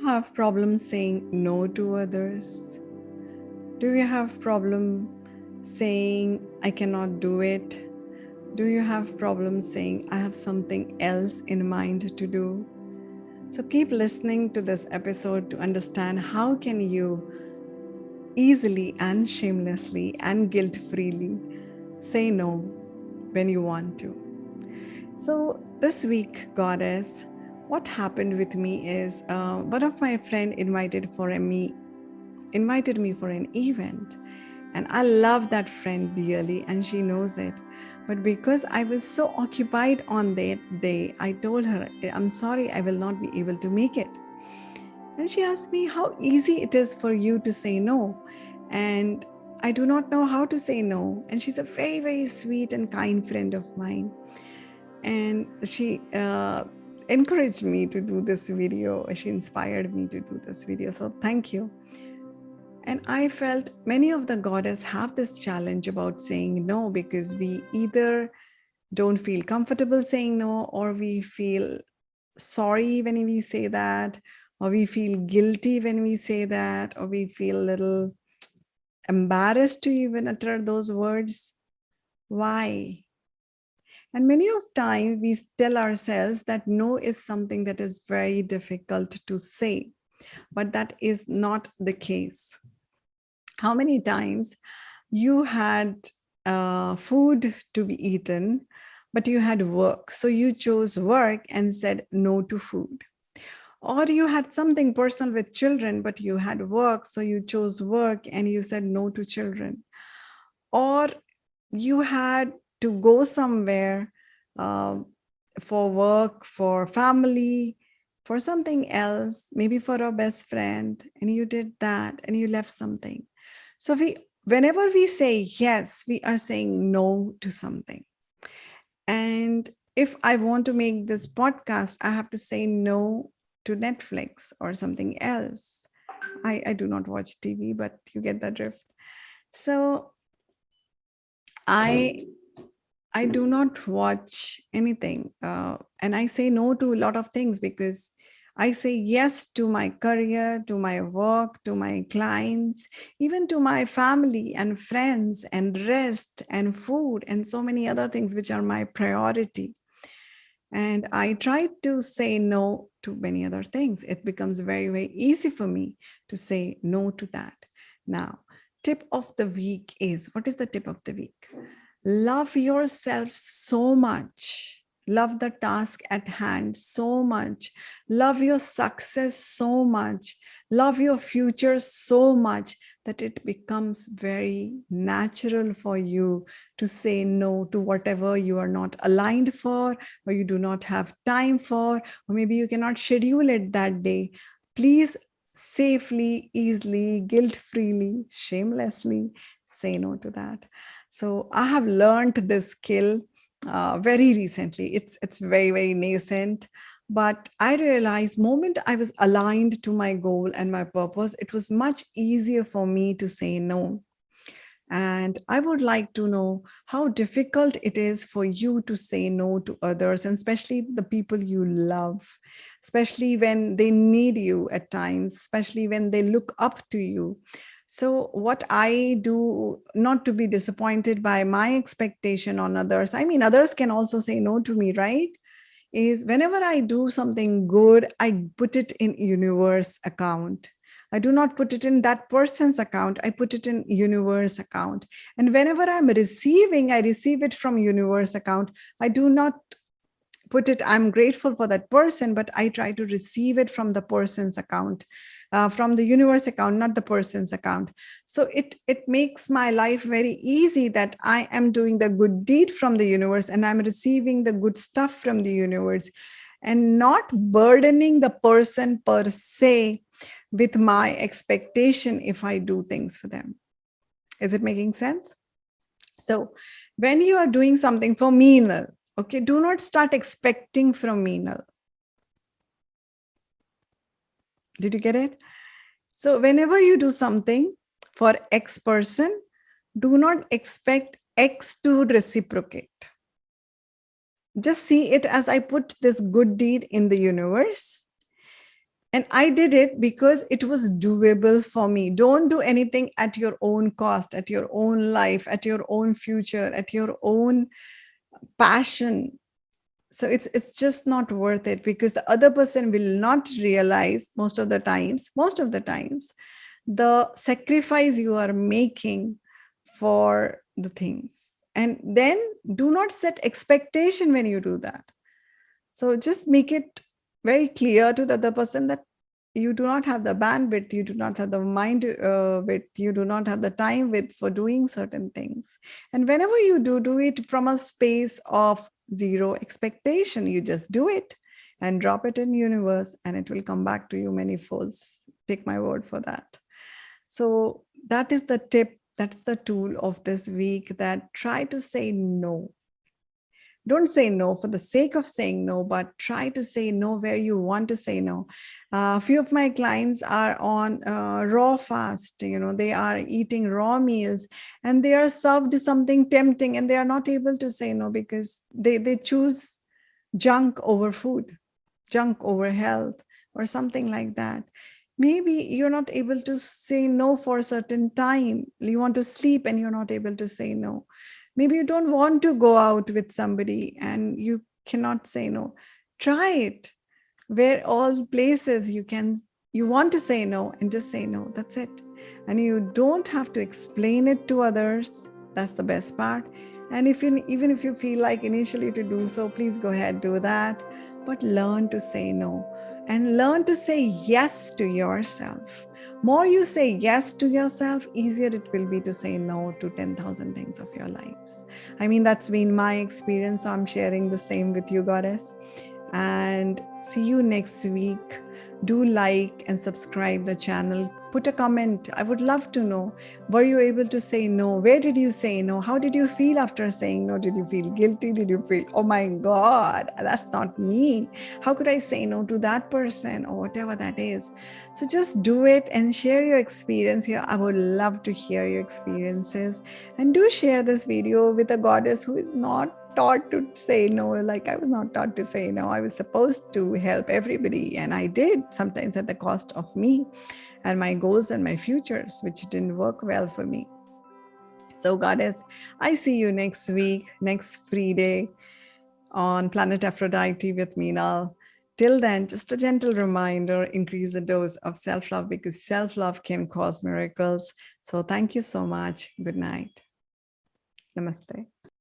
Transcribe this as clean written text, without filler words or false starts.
have problems saying no to others? Do you have problem saying I cannot do it? Do you have problems saying I have something else in mind to do? So keep listening to this episode to understand how can you easily and shamelessly and guilt-freely say no when you want to. So this week, goddess, what happened with me is one of my friend invited me for an event, and I love that friend dearly, and she knows it. But because I was so occupied on that day, I told her, I'm sorry, I will not be able to make it. And she asked me how easy it is for you to say no. And I do not know how to say no. And she's a very, very sweet and kind friend of mine. And she encouraged me to do this video. She inspired me to do this video. So thank you. And I felt many of the goddess have this challenge about saying no, because we either don't feel comfortable saying no, or we feel sorry when we say that, or we feel guilty when we say that, or we feel a little embarrassed to even utter those words. Why? And many of times we tell ourselves that no is something that is very difficult to say, but that is not the case. How many times you had food to be eaten, but you had work. So you chose work and said no to food. Or you had something personal with children, but you had work. So you chose work and you said no to children. Or you had to go somewhere uh, for work, for family, for something else, maybe for a best friend, and you did that and you left something. So whenever we say yes, we are saying no to something. And if I want to make this podcast, I have to say no to Netflix or something else. I do not watch TV, but you get the drift. So I do not watch anything, and I say no to a lot of things because I say yes to my career, to my work, to my clients, even to my family and friends and rest and food and so many other things which are my priority. And I try to say no to many other things. It becomes very, very easy for me to say no to that. Now, tip of the week is, what is the tip of the week? Love yourself so much. Love the task at hand so much. Love your success so much. Love your future so much that it becomes very natural for you to say no to whatever you are not aligned for, or you do not have time for, or maybe you cannot schedule it that day. Please safely, easily, guilt-freely, shamelessly say no to that. So I have learned this skill very recently. It's very, very nascent, but I realized moment I was aligned to my goal and my purpose, it was much easier for me to say no. And I would like to know how difficult it is for you to say no to others, and especially the people you love, especially when they need you at times, especially when they look up to you. So what I do not to be disappointed by my expectation on others, I mean, others can also say no to me, right? Is whenever I do something good, I put it in universe account. I do not put it in that person's account. I put it in universe account. And whenever I'm receiving, I receive it from universe account. I do not put it, I'm grateful for that person, but I try to receive it from the person's account, from the universe account, not the person's account. So it makes my life very easy that I am doing the good deed from the universe and I'm receiving the good stuff from the universe, and not burdening the person per se with my expectation if I do things for them. Is it making sense? So when you are doing something for Meenal, okay, do not start expecting from Meenal. Did you get it? So whenever you do something for X person, do not expect X to reciprocate. Just see it as I put this good deed in the universe. And I did it because it was doable for me. Don't do anything at your own cost, at your own life, at your own future, at your own passion. So it's just not worth it, because the other person will not realize most of the times the sacrifice you are making for the things. And then do not set expectation when you do that. So just make it very clear to the other person that you do not have the bandwidth, you do not have the mind width, you do not have the time width for doing certain things. And whenever you do it from a space of zero expectation. You just do it and drop it in universe, and it will come back to you many folds. Take my word for that. So that is the tip. That's the tool of this week, that try to say no. Don't say no for the sake of saying no, but try to say no where you want to say no. A few of my clients are on raw fast. They are eating raw meals, and they are served something tempting, and they are not able to say no, because they choose junk over food, junk over health, or something like that. Maybe you're not able to say no for a certain time. You want to sleep and you're not able to say no. Maybe you don't want to go out with somebody and you cannot say no. Try it. Where all places you want to say no, and just say no. That's it. And you don't have to explain it to others. That's the best part. And even if you feel like initially to do so, please go ahead, do that. But learn to say no, and learn to say yes to yourself. More you say yes to yourself, easier it will be to say no to 10,000 things of your lives. I mean, that's been my experience. So I'm sharing the same with you, Goddess. And see you next week. Do like and subscribe the channel. Put a comment. I would love to know, were you able to say no? Where did you say no? How did you feel after saying no? Did you feel guilty? Did you feel, oh my God, that's not me? How could I say no to that person, or whatever that is? So just do it and share your experience here. I would love to hear your experiences. And do share this video with a goddess who is not taught to say no. Like I was not taught to say no. I was supposed to help everybody, and I did, sometimes at the cost of me and my goals and my futures, which didn't work well for me. So Goddess, I see you next week, next free day on Planet Aphrodite with Meenal. Till then, just a gentle reminder, increase the dose of self-love, because self-love can cause miracles. So thank you so much. Good night. Namaste.